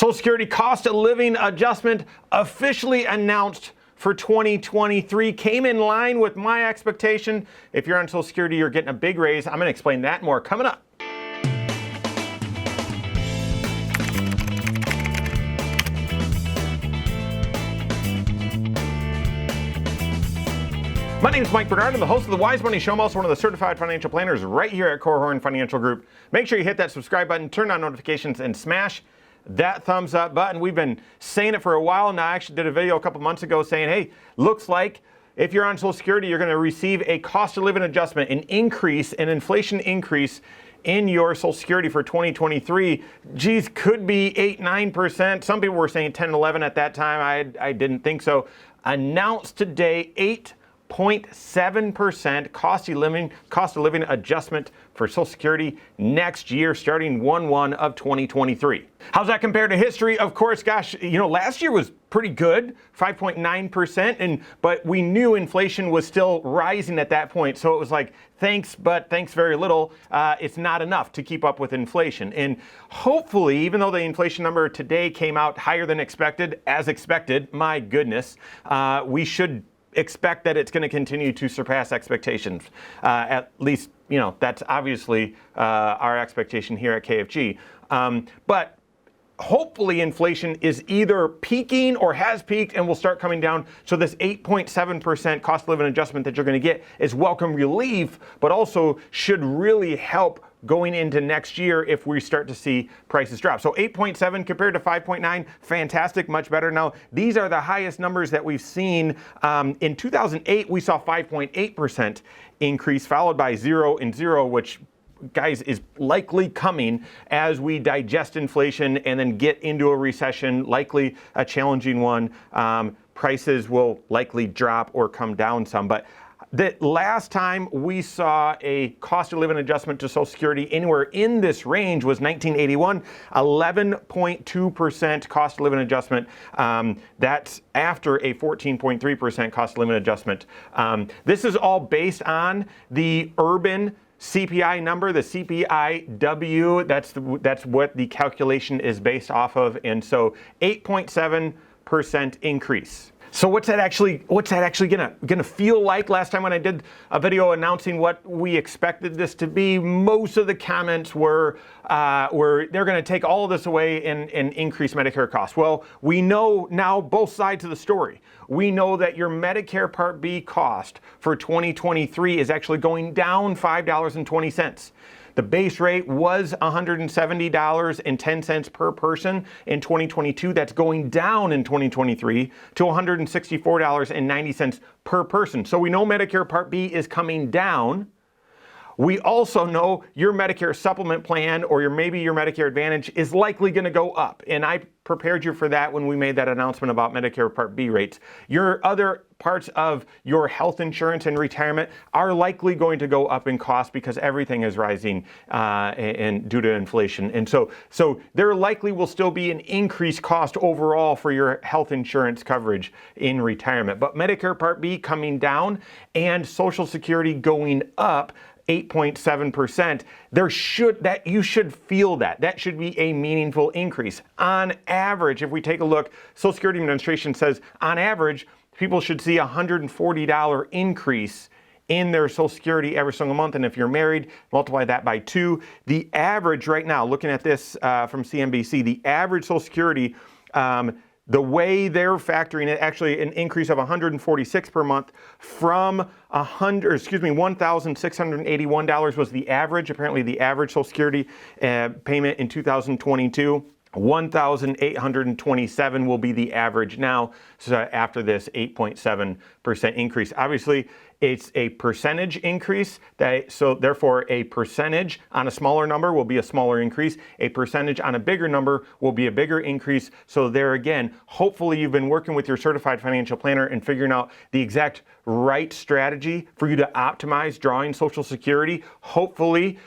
Social Security cost of living adjustment officially announced for 2023 came in line with my expectation. If you're on Social Security, you're getting a big raise. I'm going to explain that more coming up. My name is Mike Bernard. I'm the host of the Wise Money Show. I'm also one of the certified financial planners right here at Korhorn Financial Group. Make sure you hit that subscribe button, turn on notifications, and smash that thumbs up button. We've been saying it for a while now. I actually did a video a couple months ago saying, hey, looks like if you're on Social Security, you're going to receive a cost of living adjustment, an inflation increase in your Social Security for 2023. Geez, could be 8-9%. Some people were saying 10-11 at that time. I didn't think so. Announced today 8.7% cost of living adjustment for Social Security next year, starting 1/1 of 2023. How's that compared to history? Of course, gosh, last year was pretty good, 5.9%, but we knew inflation was still rising at that point. So it was like, thanks, but thanks very little. It's not enough to keep up with inflation. And hopefully, even though the inflation number today came out higher than expected, as expected, my goodness, we should expect that it's going to continue to surpass expectations. At least, that's obviously our expectation here at KFG. But hopefully inflation is either peaking or has peaked and will start coming down. So this 8.7% cost of living adjustment that you're going to get is welcome relief, but also should really help going into next year if we start to see prices drop. So 8.7 compared to 5.9, fantastic, much better. Now, these are the highest numbers that we've seen. In 2008, we saw 5.8% increase, followed by 0 and 0, which, guys, is likely coming as we digest inflation and then get into a recession, likely a challenging one. Prices will likely drop or come down some. But the last time we saw a cost of living adjustment to Social Security anywhere in this range was 1981, 11.2% cost of living adjustment. That's after a 14.3% cost of living adjustment. This is all based on the urban CPI number, the CPIW. That's what the calculation is based off of, and so 8.7% increase. So what's that actually gonna feel like? Last time when I did a video announcing what we expected this to be, most of the comments were they're gonna take all of this away and increase Medicare costs. Well, we know now both sides of the story. We know that your Medicare Part B cost for 2023 is actually going down $5.20. The base rate was $170.10 per person in 2022. That's going down in 2023 to $164.90 per person. So we know Medicare Part B is coming down. We also know your Medicare supplement plan or maybe your Medicare Advantage is likely going to go up. And I prepared you for that when we made that announcement about Medicare Part B rates. Your other parts of your health insurance and retirement are likely going to go up in cost because everything is rising and due to inflation. And so there likely will still be an increased cost overall for your health insurance coverage in retirement. But Medicare Part B coming down and Social Security going up 8.7%, you should feel that. That should be a meaningful increase. On average, if we take a look, Social Security Administration says on average, people should see a $140 increase in their Social Security every single month. And if you're married, multiply that by 2. The average right now, looking at this from CNBC, the average Social Security, the way they're factoring it, actually an increase of $146 per month from $1,681 was the average. Apparently the average Social Security payment in 2022. 1,827 will be the average now. So after this 8.7% increase, obviously it's a percentage increase. So therefore a percentage on a smaller number will be a smaller increase. A percentage on a bigger number will be a bigger increase. So there again, hopefully you've been working with your certified financial planner and figuring out the exact right strategy for you to optimize drawing Social Security. Hopefully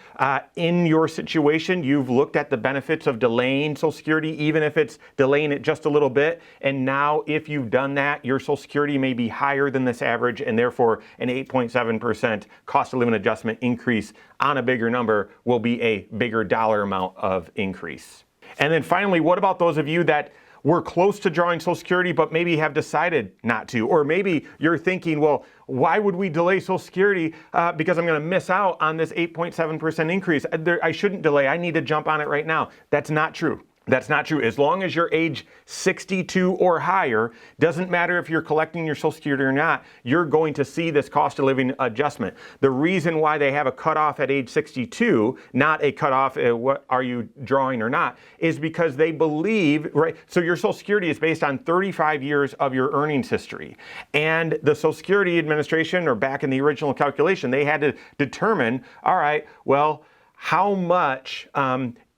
in your situation, you've looked at the benefits of delaying Social Security, even if it's delaying it just a little bit. And now if you've done that, your Social Security may be higher than this average, and therefore an 8.7% cost of living adjustment increase on a bigger number will be a bigger dollar amount of increase. And then finally, what about those of you that were close to drawing Social Security, but maybe have decided not to? Or maybe you're thinking, well, why would we delay Social Security because I'm going to miss out on this 8.7% increase? I shouldn't delay. I need to jump on it right now. That's not true. That's not true. As long as you're age 62 or higher, doesn't matter if you're collecting your Social Security or not, you're going to see this cost of living adjustment. The reason why they have a cutoff at age 62, not a cutoff at what are you drawing or not, is because they believe, right? So your Social Security is based on 35 years of your earnings history. And the Social Security Administration, or back in the original calculation, they had to determine, all right, well, how much,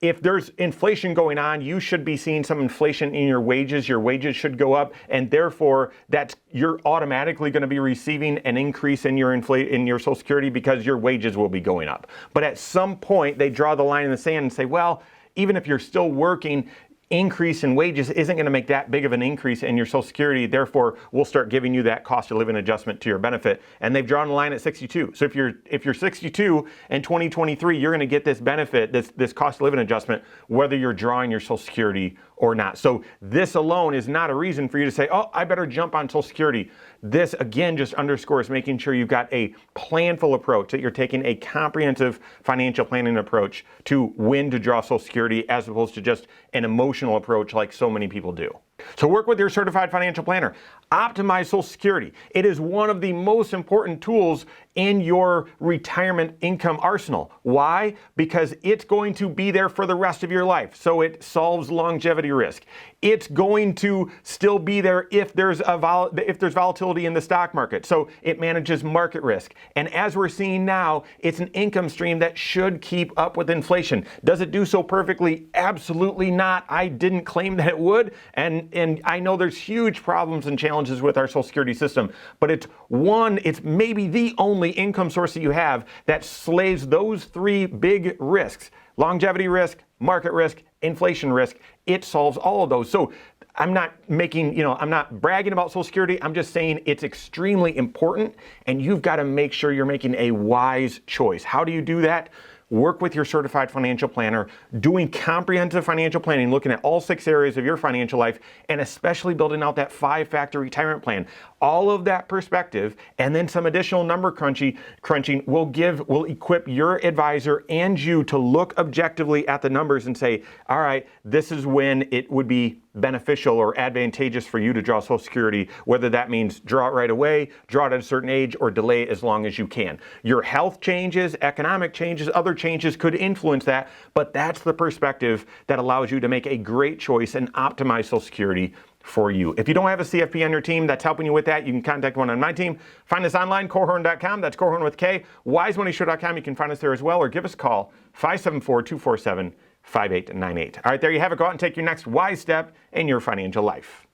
if there's inflation going on, you should be seeing some inflation in your wages. Your wages should go up, and therefore you're automatically going to be receiving an increase in your Social Security because your wages will be going up. But at some point, they draw the line in the sand and say, well, even if you're still working, increase in wages isn't going to make that big of an increase in your Social Security. Therefore, we'll start giving you that cost of living adjustment to your benefit. And they've drawn the line at 62. So if you're 62 in 2023, you're going to get this benefit, this cost of living adjustment, whether you're drawing your Social Security or not. So this alone is not a reason for you to say, oh, I better jump on Social Security. This, again, just underscores making sure you've got a planful approach, that you're taking a comprehensive financial planning approach to when to draw Social Security, as opposed to just an emotional approach like so many people do. So work with your certified financial planner. Optimize Social Security. It is one of the most important tools in your retirement income arsenal. Why? Because it's going to be there for the rest of your life. So it solves longevity risk. It's going to still be there if there's volatility in the stock market. So it manages market risk. And as we're seeing now, it's an income stream that should keep up with inflation. Does it do so perfectly? Absolutely not. I didn't claim that it would. And I know there's huge problems and challenges with our Social Security system, but it's maybe the only income source that you have that slays those three big risks: longevity risk, market risk, inflation risk. It solves all of those. So I'm not bragging about Social Security. I'm just saying it's extremely important, and you've got to make sure you're making a wise choice. How do you do that? Work with your certified financial planner, doing comprehensive financial planning, looking at all 6 areas of your financial life, and especially building out that 5-factor retirement plan. All of that perspective, and then some additional number crunching will equip your advisor and you to look objectively at the numbers and say, all right, this is when it would be beneficial or advantageous for you to draw Social Security, whether that means draw it right away, draw it at a certain age, or delay it as long as you can. Your health changes, economic changes, other changes could influence that, but that's the perspective that allows you to make a great choice and optimize Social Security for you. If you don't have a CFP on your team that's helping you with that, you can contact one on my team. Find us online, Korhorn.com. That's Korhorn with K. WiseMoneyShow.com. You can find us there as well, or give us a call, 574-247-5898. All right, there you have it. Go out and take your next wise step in your financial life.